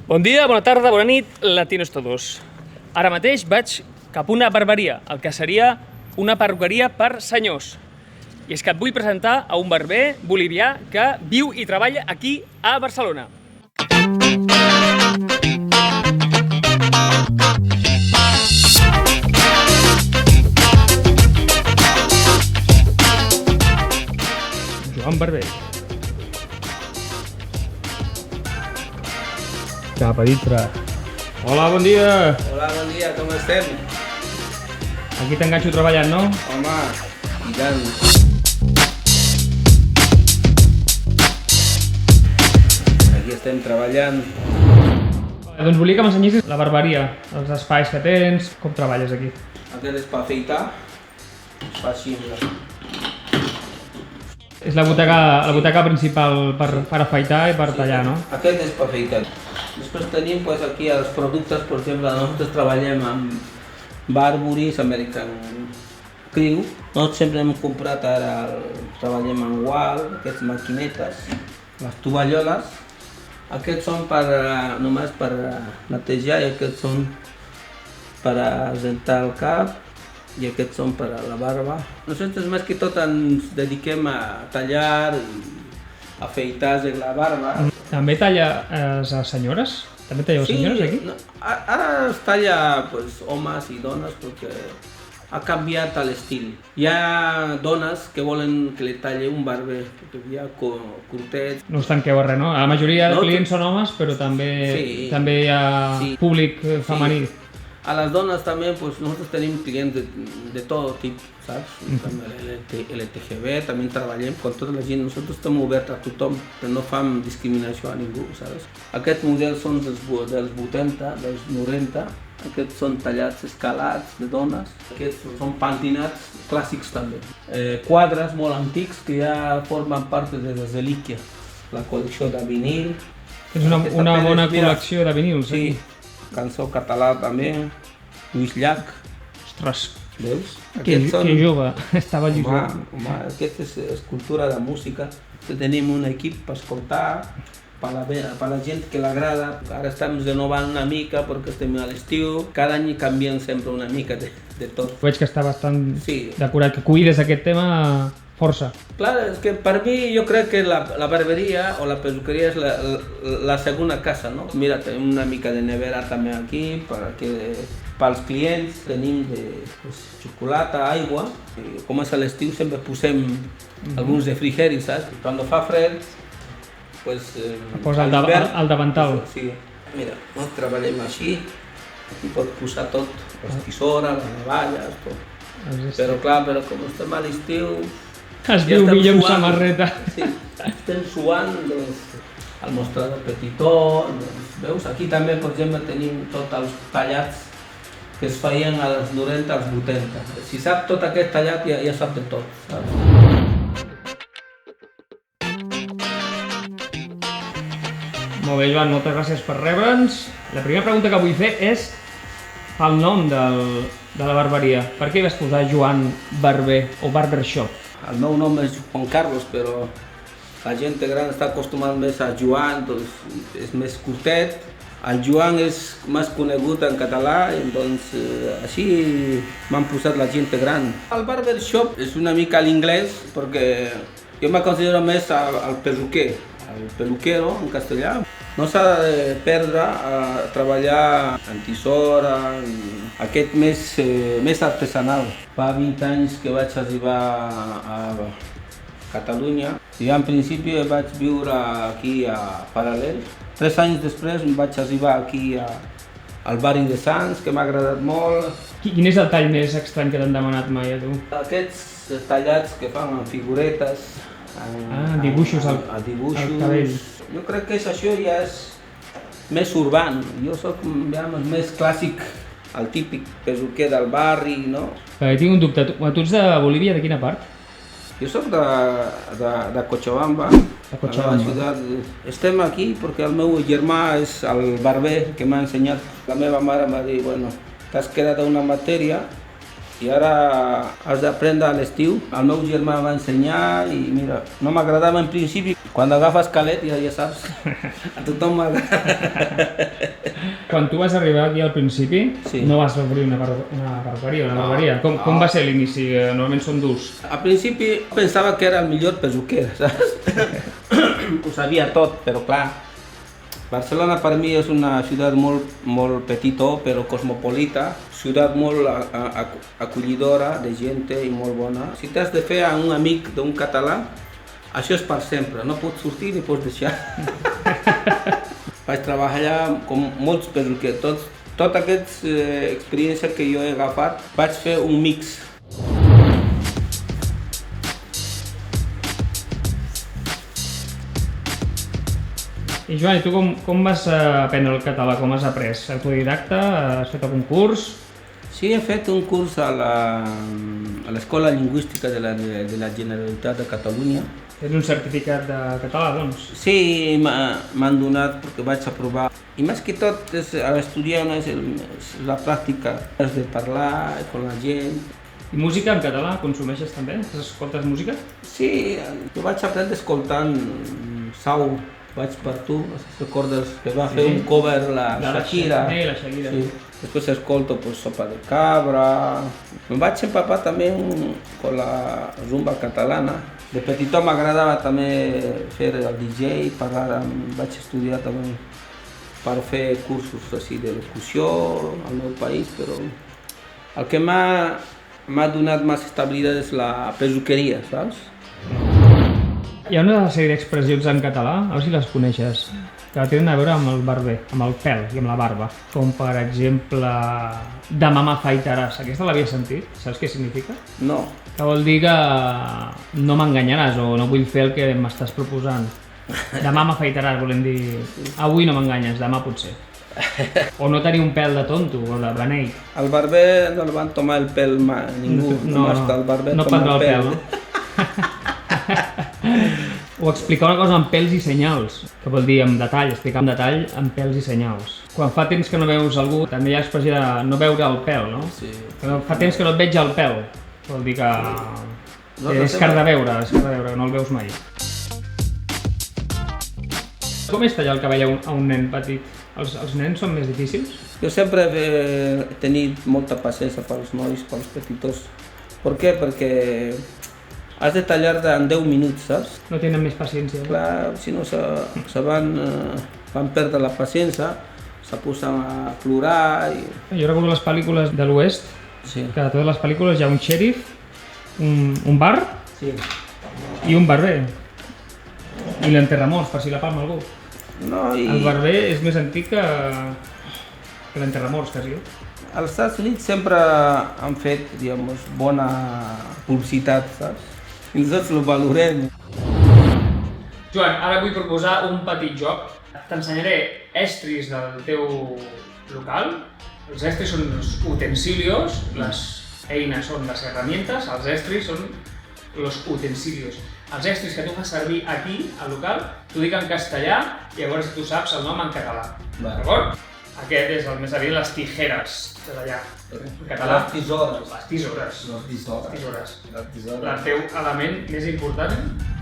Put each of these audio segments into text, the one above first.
Bon dia, bona tarda, bona nit, latinos todos. Ara mateix vaig cap a una barberia, el que seria una perruqueria per senyors. I és que et vull presentar a un barber bolivià que viu i treballa aquí a Barcelona. Joan Barber. Cap a dintre. Hola, bon dia. Hola, bon dia, com estem? Aquí t'enganxo treballant, no? Home, i tant. Aquí estem treballant. Doncs volia que m'ensenyessis la barberia, els espais que tens, com treballes aquí. Aquest és per afeitar, es fa així. És la butaca principal per afaitar i per tallar, no? Aquest és per afeitar. Després tenim pues, aquí els productes, per exemple, nosaltres treballem amb Barbourys, American Crew. Nosaltres sempre hem comprat ara, treballem amb Wal, aquestes maquinetes, les tovalloles. Aquests són només per netejar i aquests són per rentar el cap i aquests són per a la barba. Nosaltres més que tot ens dediquem a tallar i afeitar la barba. També talles a senyores? També talleu senyores aquí? No, ara es talla pues, homes i dones perquè ha canviat l'estil. Hi ha dones que volen que li talli un barber, perquè hi ha curtets. No us tanqueu a res, no? La majoria de clients són homes, però també hi ha públic femení. A les dones també, pues, nosaltres tenim clients de tot tipus, saps? També LTGB, també treballem amb tota la gent, nosaltres estem oberts a tothom, no fem discriminació a ningú, saps? Aquests models són dels 80, dels 90, aquests són tallats escalats de dones, aquests són pentinats clàssics també. Quadres molt antics que ja formen part de les relíquies, la col·lecció de vinil. Tens una bona col·lecció de vinils, sí. Cançó català també, Lluís Llach. Ostres, veus? Que jove, estava Lluís Llach. Aquesta és escultura de música. Tenim un equip per escoltar, per la gent que l'agrada. Ara estem renovant una mica perquè estem a l'estiu. Cada any canviem sempre una mica de tot. Veig que està bastant decorat, que cuides aquest tema força. Clar, és que per mi jo crec que la barberia o la perruqueria és la segona casa, no? Mira, tenim una mica de nevera també aquí, pels clients tenim xocolata, aigua. Com és a l'estiu sempre posem alguns refrigeris, saps? Quan fa fred, pues... Posa el davantal. Sí, mira, no treballem així, i pot posar tot, les tisores, les navalles, tot. Però clar, com estem a l'estiu... Es viu millor amb samarreta. Sí, estem suant el mostrador petitó, veus? Aquí també, per exemple, tenim tots els tallats que es feien als 90, als 80. Si sap tot aquest tallat, ja sap de tot, saps? Molt bé, Joan, moltes gràcies per rebre'ns. La primera pregunta que vull fer és el nom de la barberia. Per què vas posar Joan Barber o Barbershop? El meu nom és Juan Carlos, però la gent gran està acostumada més a Joan, doncs és més curtet. El Joan és més conegut en català, doncs així m'han posat la gent gran. El barbershop és una mica l'inglès, perquè jo me considero més el perruquer, el peluquero en castellà. No s'ha de perdre a treballar en tisora, aquest més artesanal. Fa 20 anys que vaig arribar a Catalunya i en principi vaig viure aquí a Paral·lel. 3 anys després vaig arribar aquí al barri de Sants, que m'ha agradat molt. Quin és el tall més estrany que t'han demanat mai a tu? Aquests tallats que fan amb figuretes, dibuixos al cabell. Jo crec que això ja és més urbà. Jo soc més clàssic, el típic perruquer del barri, no? Tinc un dubte, tu ets de Bolívia, de quina part? Jo soc de Cochabamba, de la ciutat. Estem aquí perquè el meu germà és el barber que m'ha ensenyat. La meva mare m'ha dit, bueno, t'has quedat una matèria I ara has d'aprendre a l'estiu. El meu germà va ensenyar i mira, no m'agradava en principi. Quan agafes calet ja saps, a tothom m'agrada. Quan tu vas arribar aquí al principi, Sí. no vas obrir una perruqueria, una barberia. Com va ser l'inici? Normalment són durs. Al principi pensava que era el millor perruquer, saps? Ho sabia tot, però clar, Barcelona per mi és una ciutat molt petita, però cosmopolita, ciutat molt acollidora de gent i molt bona. Si t'has de fer un amic d'un català, això és per sempre, no pots sortir ni pots deixar. Vaig treballar com molts perruquers, tota aquesta experiència que jo he agafat, vaig fer un mix. I Joan, i tu com vas aprendre el català? Com has après? Autodidacta? Has fet algun curs? Sí, he fet un curs a l'Escola Lingüística de la Generalitat de Catalunya. Tens un certificat de català, doncs? Sí, m'han donat perquè vaig aprovar. I més que tot, estudiar és la pràctica, és de parlar amb la gent. I música en català, consumeixes també? Escoltes música? Sí, jo vaig aprendre escoltant Sau, Vaig per tu, recordes que va fer un cover la Shakira. Sí, la Shakira. Sí. Después escolto pues Sopa de Cabra. Me vaig empapar també con la rumba catalana. De petitó m'agradava també fer el DJ, vaig estudiar també per fer cursos així de locució al meu país, però el que m'ha donat més estabilitat és la perruqueria, saps? Hi ha una sèrie d'expressions en català, a veure si les coneixes, que tenen a veure amb el barber, amb el pèl i amb la barba. Com per exemple, demà m'afaitaràs. Aquesta l'havia sentit? Saps què significa? No. Que vol dir que no m'enganyaràs o no vull fer el que m'estàs proposant. Demà m'afaitaràs, volem dir, avui no m'enganyes, demà potser. O no tenir un pèl de tonto o de beneit. Al barber no el van tomar el pèl ningú, només el barber no toma el pèl. No? O explicar una cosa amb pèls i senyals, que vol dir amb detall, explicar amb detall amb pèls i senyals. Quan fa temps que no veus algú, també hi ha l'expressió de no veure el pèl, no? Sí. Fa temps que no et veig el pèl, vol dir que és car de veure, que no el veus mai. Com és tallar el cabell a un nen petit? Els nens són més difícils? Jo sempre he tenit molta paciència pels nois, pels petitós. Per què? Perquè has de tallar en 10 minuts, saps? No tenen més paciència. Clar, si no van perdre la paciència, se posen a plorar i... Jo recordo les pel·lícules de l'Oest, Sí. que a totes les pel·lícules hi ha un xèrif, un bar Sí. i un barber. I l'enterramorts, per si la palma algú. No, El barber és més antic que l'enterramorts, quasi. als Estats Units sempre han fet, digamos, bona publicitat, saps? I nosaltres ho valorem. Joan, ara vull proposar un petit joc. T'ensenyaré estris del teu local. Els estris són els utensilios, les eines són les herramientes, els estris són los utensilios. Els estris que tu fas servir aquí, al local, t'ho dic en castellà i llavors tu saps el nom en català. D'acord? Aquest és el més aviat les tijeres de d'allà. En català, Les tisores. les tisores. Les tisores. El teu element més important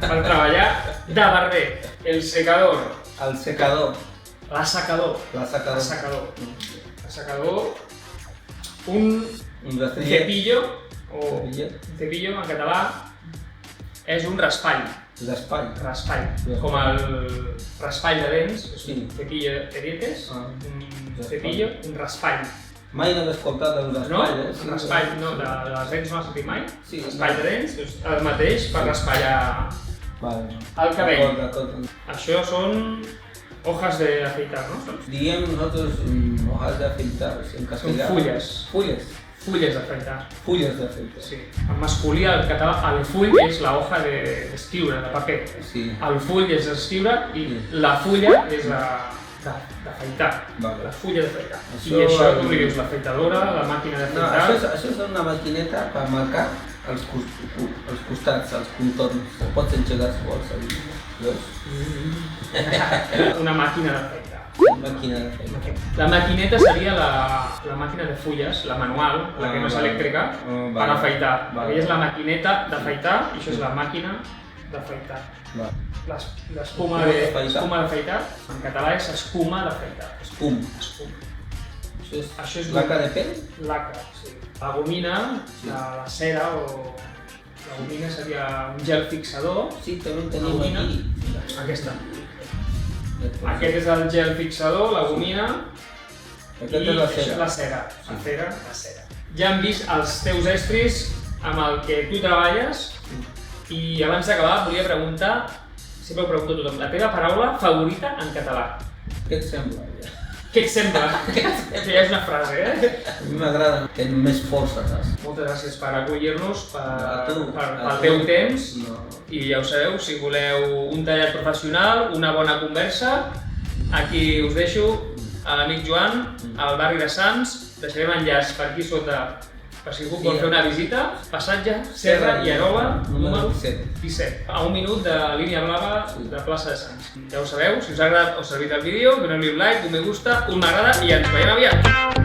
per treballar de barber. El secador. El secador. L'assecador. L'assecador. L'assecador. Un cepillo, o cepillo en català, és un raspall. L'espai. Raspall. Com el raspall de dents, és un Sí. cepillo de dientes, un cepillo, un raspall. Mai no he escoltat el No? raspall, Un raspall, no, de les dents no has sentit mai? Sí. Raspall de dents, és el mateix per raspallar Vale. el cabell. D'acord. Això són hojas de afeitar, no? Diem nosaltres hojas de afeitar en Són castellà. fulles. Fulles d'afeitar. Fulles de afeitar. Sí. En masculí, al català, el full és la hoja d'escriure, de paper. Sí. El full és d'escriure i la fulla és d'afeitar. Vale. La fulla d'afeitar. I Això- això com li dius? L'afeitadora, la màquina No, d'afeitar? això és una maquineta per marcar els costats, els contorns. Pots engegar si vols. Veus? Una màquina d'afeitar. Màquina de feina. La maquineta seria la màquina de fulles, la manual, la que no és elèctrica, per afaitar. Aquella és la maquineta d'afaitar i això és la màquina d'afaitar. L'espuma d'afaitar, en català és escuma d'afaitar. Espum. Això és laca de pell? Laca, sí. La gomina, la cera o... La gomina seria un gel fixador. Sí, també tenim aquí. Aquesta. Aquest és el gel fixador, la gomina. Aquesta és la cera. La cera. La cera. Ja hem vist els teus estris amb el que tu treballes i abans d'acabar volia preguntar, sempre ho pregunto a tothom, la teva paraula favorita en català. Què et sembla? Què et sembla? Això ja és una frase, A mi m'agrada tenir més força, saps? Moltes gràcies per acollir-nos, pel teu temps. I ja ho sabeu, si voleu un tallat professional, una bona conversa, aquí us deixo a l'amic Joan, al barri de Sants. Deixarem enllaç per aquí sota, per si algú vol fer una visita. Passatge Serra i Arola, número 17. A un minut de línia blava de plaça de Sants. Ja ho sabeu, si us ha agradat o servit el vídeo, doneu-li un like, un me gusta, un m'agrada i ens veiem aviat!